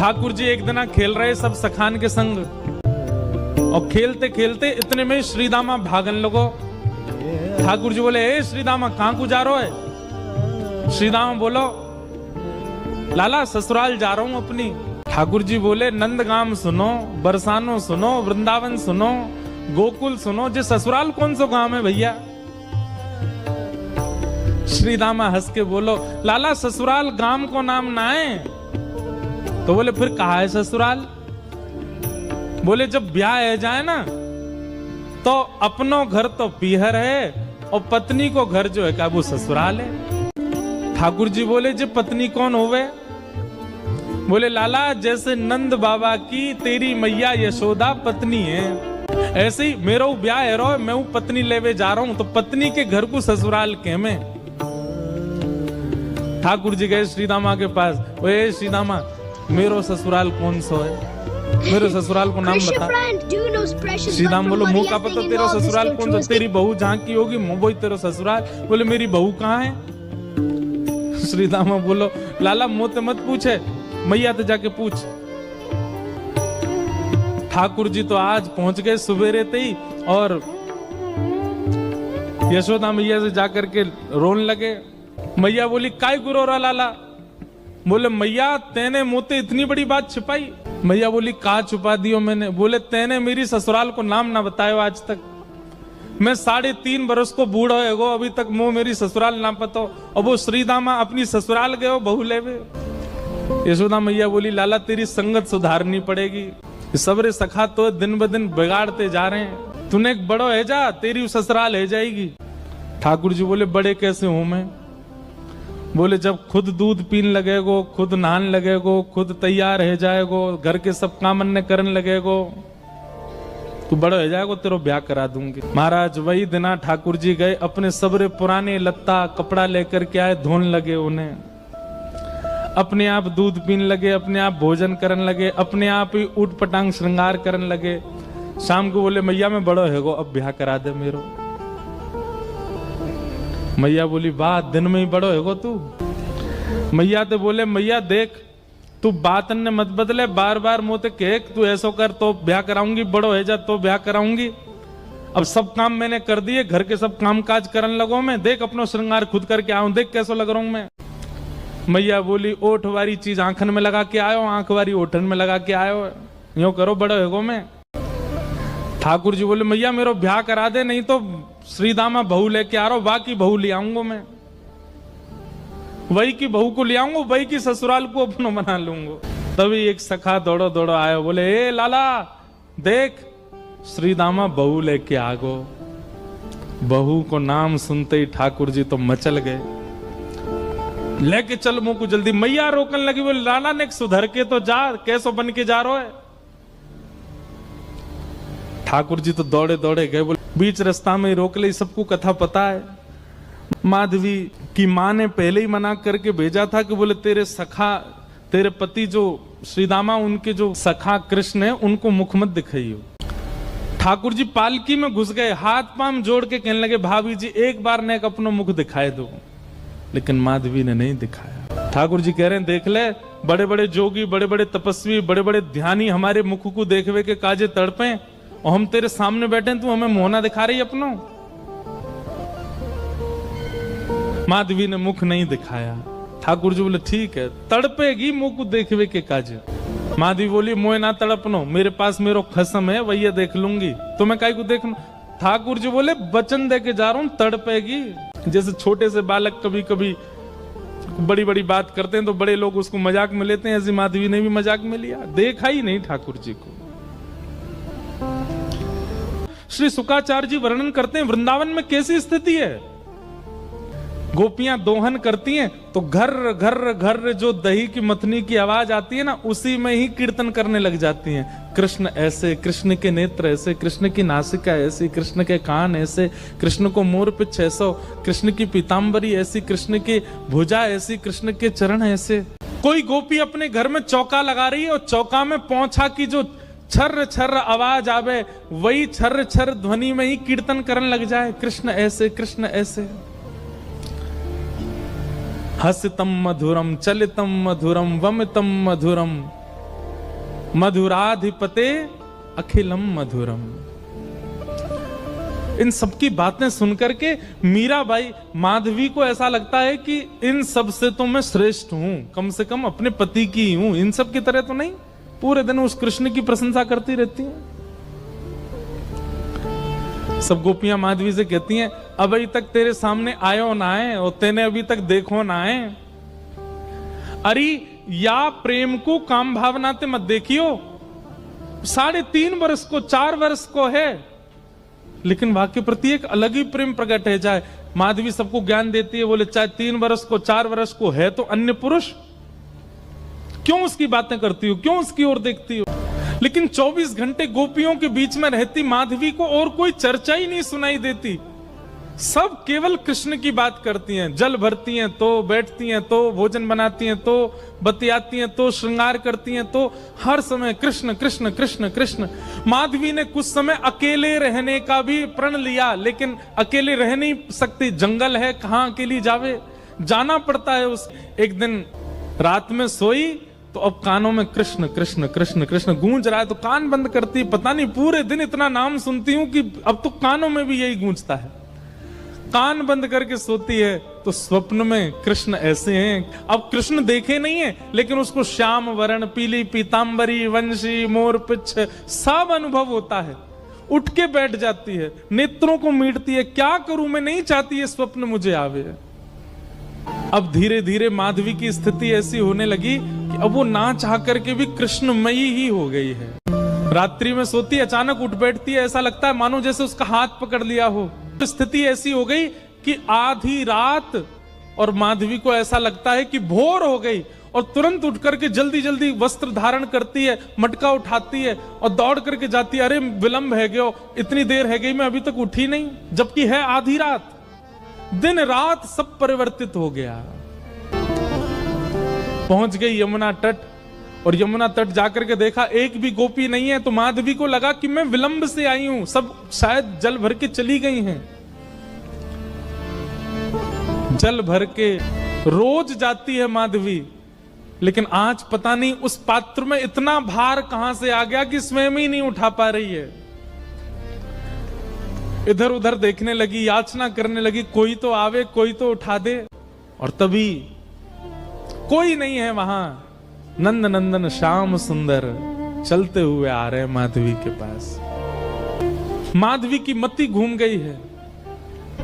ठाकुर जी एक दिन खेल रहे सब सखान के संग, और खेलते खेलते इतने में श्रीदामा भागन लगो। ठाकुर जी बोले, ए श्रीदामा कहां को जा रहे है? श्रीदामा बोलो, लाला ससुराल जा रहा हूं अपनी। ठाकुर जी बोले, नंदगाम सुनो, बरसानो सुनो, वृंदावन सुनो, गोकुल सुनो, जे ससुराल कौन सा गांव है भैया? श्रीदामा हंस के बोलो, लाला ससुराल गांव को नाम ना है। तो बोले, फिर कहा है ससुराल? बोले, जब ब्याह है जाए ना तो अपनो घर तो पीहर है और पत्नी को घर जो है क्या वो ससुराल है। ठाकुर जी बोले, जे पत्नी कौन होवे? बोले, लाला जैसे नंद बाबा की तेरी मैया यशोदा पत्नी है, ऐसे ही मेरा ब्याह है रो, मैं वो पत्नी लेवे जा रहा हूं, तो पत्नी के घर को ससुराल के में। ठाकुर जी गए श्रीदामा के पास, ओए श्रीदामा मेरो ससुराल कौन सा है? मेरे ससुराल को नाम बता। श्रीदाम बोलो, मुंह का पता तेरा ससुराल कौन सा? तेरी बहू जहाँ की होगी वही तेरा ससुराल। बोले, मेरी बहू कहाँ है? श्रीदामा बोलो, लाला मुँह मत पूछे, मैया तो जाके पूछ। ठाकुर जी तो आज पहुंच गए सुबेरे ही, और यशोदा मैया से जाकर के रोने लगे। मैया बोली, काय गुरो रहा लाला? बोले, मैया तेने मुँह इतनी बड़ी बात छिपाई। मैया बोली, कहा छुपा दियो मैंने? बोले, तेने मेरी ससुराल को नाम ना बतायो आज तक। मैं 3.5 बरस को बूढ़ा हो, अभी तक मुँह मेरी ससुराल ना पता। और वो श्रीदामा अपनी ससुराल गए बहू लेवे। यशोदा मैया बोली, लाला तेरी संगत सुधारनी पड़ेगी, सबरे सखा तो दिन ब दिन बिगाड़ते जा रहे हैं, तूने एक बड़ो है जा, तेरी ससुराल है जाएगी। ठाकुर जी बोले, बड़े कैसे हूं मैं? बोले, जब खुद दूध पीन लगेगो, खुद नहान लगेगो, खुद तैयार है जाएगो, घर के सब काम अन्य करने लगेगो, तू बड़ा हो जाएगो, तेरो ब्याह करा दूंगी। महाराज वही दिना ठाकुर जी गए, अपने सबरे पुराने लत्ता कपड़ा लेकर के आए, धोने लगे उन्हें, अपने आप दूध पीन लगे, अपने आप भोजन करने लगे, अपने आप ही उठ पटांग श्रृंगार करने लगे। शाम को बोले, मैया मैं बड़ो है गो, अब ब्याह करा दे मेरो। मैया बोली, वाह दिन में ही बड़ो है गो तू। मैया तो बोले, मैया देख तू बात ने मत बदले, बार बार मुँह कह तू ऐसो कर तो ब्याह कराऊंगी, बड़ो है जा तो ब्याह कराऊंगी। अब सब काम मैंने कर दिए, घर के सब काम काज करने लगो मैं, देख अपनो श्रृंगार खुद करके आऊं, देख कैसो लग रहा हूं मैं। मैया बोली, ओठ वारी चीज आंखन में लगा के आयो, आंख वारी ओठन में लगा के आयो, यूं करो बड़ो है गो मैं। ठाकुर जी बोले, मैया मेरो ब्याह करा दे, नहीं तो श्रीदामा बहू लेके आ रहा हूं, बाकी बहू ले आऊंगा मैं, वही की बहू को ले आऊंगा, वही की ससुराल को अपनो बना लूंगा। तभी एक सखा दौड़ो दौड़ो आयो, बोले, ए लाला देख श्रीदामा बहू लेके आ गो। बहू को नाम सुनते ही ठाकुर जी तो मचल गए, लेके चल मुंह को जल्दी। मैया रोकने लगी, बोले, लाला ने सुधर के तो जा, कैसो बन के जा रहा है? ठाकुर जी तो दौड़े दौड़े गए, बोले बीच रास्ता में रोक ले, सबको कथा पता है। माधवी की माँ ने पहले ही मना करके भेजा था कि बोले तेरे सखा, तेरे पति जो श्रीदामा, उनके जो सखा कृष्ण है, उनको मुख मत दिखाइयो। ठाकुर जी पालकी में घुस गए, हाथ पांव जोड़ के कहने लगे, भाभी जी एक बार ने अपनो मुख दिखाए दो, लेकिन माधवी ने नहीं दिखाया। ठाकुर जी कह रहे हैं, देख ले, बड़े बड़े जोगी, बड़े बड़े तपस्वी, बड़े बड़े ध्यानी हमारे मुख को देखवे के काजे तड़पे, और हम तेरे सामने बैठे, तू हमें मोहना दिखा रही अपनो। माधवी ने मुख नहीं दिखाया। ठाकुर जी बोले, ठीक है, तड़पेगी मुख को देखवे के काजे। माधवी बोली, मोह ना तड़पनो, मेरे पास मेरो खसम है, वही देख लूंगी, तो मैं काहे को देख लूं? ठाकुर जी बोले, वचन दे के जा रहा हूं, तड़पेगी। जैसे छोटे से बालक कभी कभी बड़ी बड़ी बात करते हैं तो बड़े लोग उसको मजाक में लेते हैं, ऐसी माधवी ने भी मजाक में लिया, देखा ही नहीं ठाकुर जी को। श्री शुकाचार्य जी वर्णन करते हैं, वृंदावन में कैसी स्थिति है। गोपियां दोहन करती हैं तो घर घर घर जो दही की मथनी की आवाज आती है ना, उसी में ही कीर्तन करने लग जाती हैं। कृष्ण ऐसे, कृष्ण के नेत्र ऐसे, कृष्ण की नासिका ऐसी, कृष्ण के कान ऐसे, कृष्ण को मोर पिछ ऐसो, कृष्ण की पीतांबरी ऐसी, कृष्ण की भुजा ऐसी, कृष्ण के चरण ऐसे। कोई गोपी अपने घर में चौका लगा रही है और चौका में पौंछा की जो छर्र छर्र आवाज आवे, वही छर्र छर्र ध्वनि में ही कीर्तन करने लग जाए, कृष्ण ऐसे, कृष्ण ऐसे। हसितम मधुरम, चलितम मधुरम, वमितम मधुरम, मधुराधिपते अखिलम मधुरम। इन सबकी बातें सुनकर के मीराबाई, माधवी को ऐसा लगता है कि इन सब से तो मैं श्रेष्ठ हूं, कम से कम अपने पति की हूं, इन सब की तरह तो नहीं। पूरे दिन उस कृष्ण की प्रशंसा करती रहती हैं। सब गोपियां माधवी से कहती हैं, अभी तक तेरे सामने आयो ना आए और तेने अभी तक देखो ना आए। अरे या प्रेम को काम भावना ते मत देखियो, 3.5 वर्ष को 4 वर्ष को है, लेकिन वाक्य प्रति एक अलग ही प्रेम प्रकट है। जाए माधवी सबको ज्ञान देती है, बोले चाहे 3 वर्ष को 4 वर्ष को है तो अन्य पुरुष, क्यों उसकी बातें करती हो, क्यों उसकी ओर देखती हो। लेकिन 24 घंटे गोपियों के बीच में रहती माधवी को और कोई चर्चा ही नहीं सुनाई देती। सब केवल कृष्ण की बात करती हैं। जल भरती हैं तो, बैठती हैं तो, भोजन बनाती हैं तो, बतियाती हैं तो, श्रृंगार करती हैं तो, हर समय कृष्ण कृष्ण कृष्ण कृष्ण। माधवी ने कुछ समय अकेले रहने का भी प्रण लिया, लेकिन अकेले रह नहीं सकती, जंगल है, कहां अकेली जावे, जाना पड़ता है। उस एक दिन रात में सोई तो अब कानों में कृष्ण कृष्ण कृष्ण कृष्ण गूंज रहा है, तो कान बंद करती, पता नहीं पूरे दिन इतना नाम सुनती हूं कि अब तो कानों में भी यही गूंजता है। कान बंद करके सोती है तो स्वप्न में कृष्ण ऐसे हैं। अब कृष्ण देखे नहीं है, लेकिन उसको श्याम वर्ण, पीली पीतांबरी, वंशी, मोर पिच्छ सब अनुभव होता है। उठ के बैठ जाती है, नेत्रों को मीटती है, क्या करूं मैं, नहीं चाहती है स्वप्न मुझे आवे। अब धीरे धीरे माधवी की स्थिति ऐसी होने लगी कि अब वो ना चाह करके भी कृष्णमयी ही हो गई है। रात्रि में सोती, अचानक उठ बैठती है, ऐसा लगता है मानो जैसे उसका हाथ पकड़ लिया हो। स्थिति ऐसी हो गई कि आधी रात और माधवी को ऐसा लगता है कि भोर हो गई, और तुरंत उठ करके जल्दी जल्दी वस्त्र धारण करती है, मटका उठाती है और दौड़ करके जाती है। अरे विलंब है गयो, इतनी देर है गई, मैं अभी तक उठी नहीं, जबकि है आधी रात। दिन रात सब परिवर्तित हो गया। पहुंच गई यमुना तट, और यमुना तट जाकर के देखा एक भी गोपी नहीं है, तो माधवी को लगा कि मैं विलंब से आई हूं, सब शायद जल भर के चली गई हैं। जल भर के रोज जाती है माधवी, लेकिन आज पता नहीं उस पात्र में इतना भार कहां से आ गया कि स्वयं ही नहीं उठा पा रही है। इधर उधर देखने लगी, याचना करने लगी, कोई तो आवे, कोई तो उठा दे, और तभी कोई नहीं है वहां। नंद नंदन श्याम सुंदर चलते हुए आ रहे माधवी के पास। माधवी की मति घूम गई है,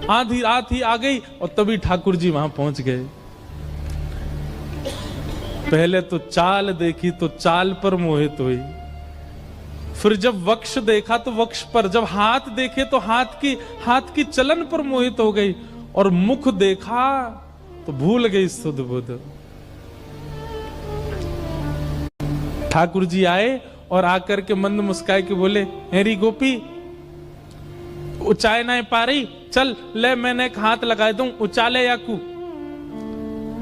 आधी रात ही आ गई, और तभी ठाकुर जी वहां पहुंच गए। पहले तो चाल देखी तो चाल पर मोहित हुई, फिर जब वक्ष देखा तो वक्ष पर, जब हाथ देखे तो हाथ की चलन पर मोहित हो गई, और मुख देखा तो भूल गई सुध बुध। ठाकुर जी आए और आकर के मंद मुस्काए के बोले, हेरी गोपी उचाए ना पा रही, चल ले मैंने एक हाथ लगा दूं, उचाले याकू।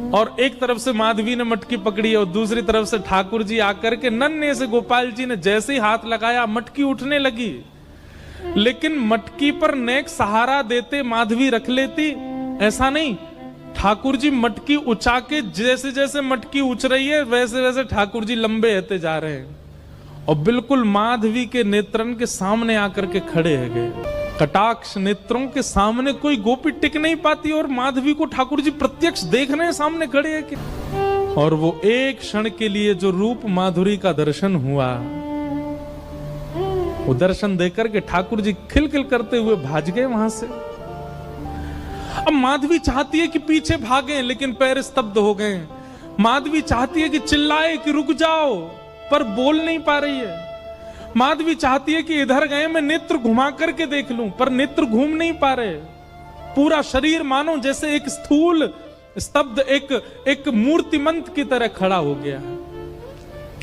और एक तरफ से माधवी ने मटकी पकड़ी और दूसरी तरफ से ठाकुर जी आकर के नन्हे से गोपाल जी ने जैसे ही हाथ लगाया मटकी उठने लगी, लेकिन मटकी पर नेक सहारा देते माधवी रख लेती, ऐसा नहीं। ठाकुर जी मटकी उछा के, जैसे जैसे मटकी उछ रही है वैसे वैसे ठाकुर जी लंबे होते जा रहे हैं, और बिल्कुल माधवी के नेत्रन के सामने आकर के खड़े है गए। कटाक्ष नेत्रों के सामने कोई गोपी टिक नहीं पाती, और माधवी को ठाकुर जी प्रत्यक्ष देख रहे हैं, सामने खड़े हैं कि। और वो एक क्षण के लिए जो रूप माधुरी का दर्शन हुआ, वो दर्शन देकर के ठाकुर जी खिलखिल करते हुए भाग गए वहां से। अब माधवी चाहती है कि पीछे भागे, लेकिन पैर स्तब्ध हो गए। माधवी चाहती है कि चिल्लाए कि रुक जाओ, पर बोल नहीं पा रही है। माधवी चाहती है कि इधर गए मैं नेत्र घुमा करके देख लूं, पर नेत्र घूम नहीं पा रहे। पूरा शरीर मानो जैसे एक स्थूल स्तब्ध एक मूर्तिमंत की तरह खड़ा हो गया है।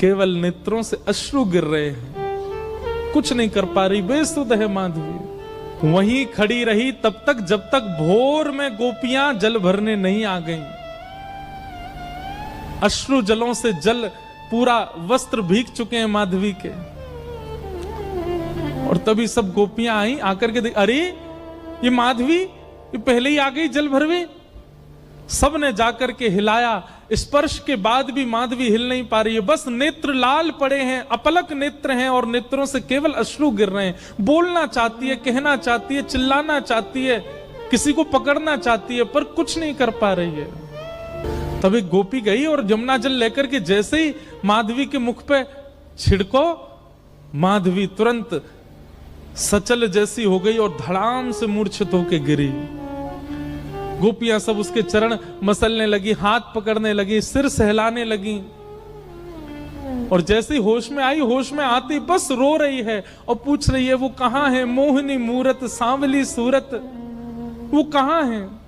केवल नेत्रों से अश्रु गिर रहे हैं, कुछ नहीं कर पा रही, बेसुध है माधवी। वहीं खड़ी रही तब तक जब तक भोर में गोपियां जल भरने नहीं आ गईं। अश्रु जलों से जल पूरा वस्त्र भीग चुके हैं माधवी के। और तभी सब गोपियां आई, आकर के देख, अरे ये माधवी ये पहले ही आ गई जल भरवे। सब ने जाकर के हिलाया स्पर्श के बाद भी माधवी हिल नहीं पा रही है, बस नेत्र लाल पड़े हैं, अपलक नेत्र हैं और नेत्रों से केवल अश्रु गिर रहे हैं। बोलना चाहती है, कहना चाहती है, चिल्लाना चाहती है, किसी को पकड़ना चाहती है, पर कुछ नहीं कर पा रही है। तब एक गोपी गई और जमुना जल लेकर के जैसे ही माधवी के मुख पे छिड़को, माधवी तुरंत सचल जैसी हो गई और धड़ाम से मूर्छित होकर गिरी। गोपियां सब उसके चरण मसलने लगी, हाथ पकड़ने लगी, सिर सहलाने लगी और जैसे होश में आई, होश में आती बस रो रही है और पूछ रही है वो कहां है, मोहिनी मूरत सांवली सूरत, वो कहां है।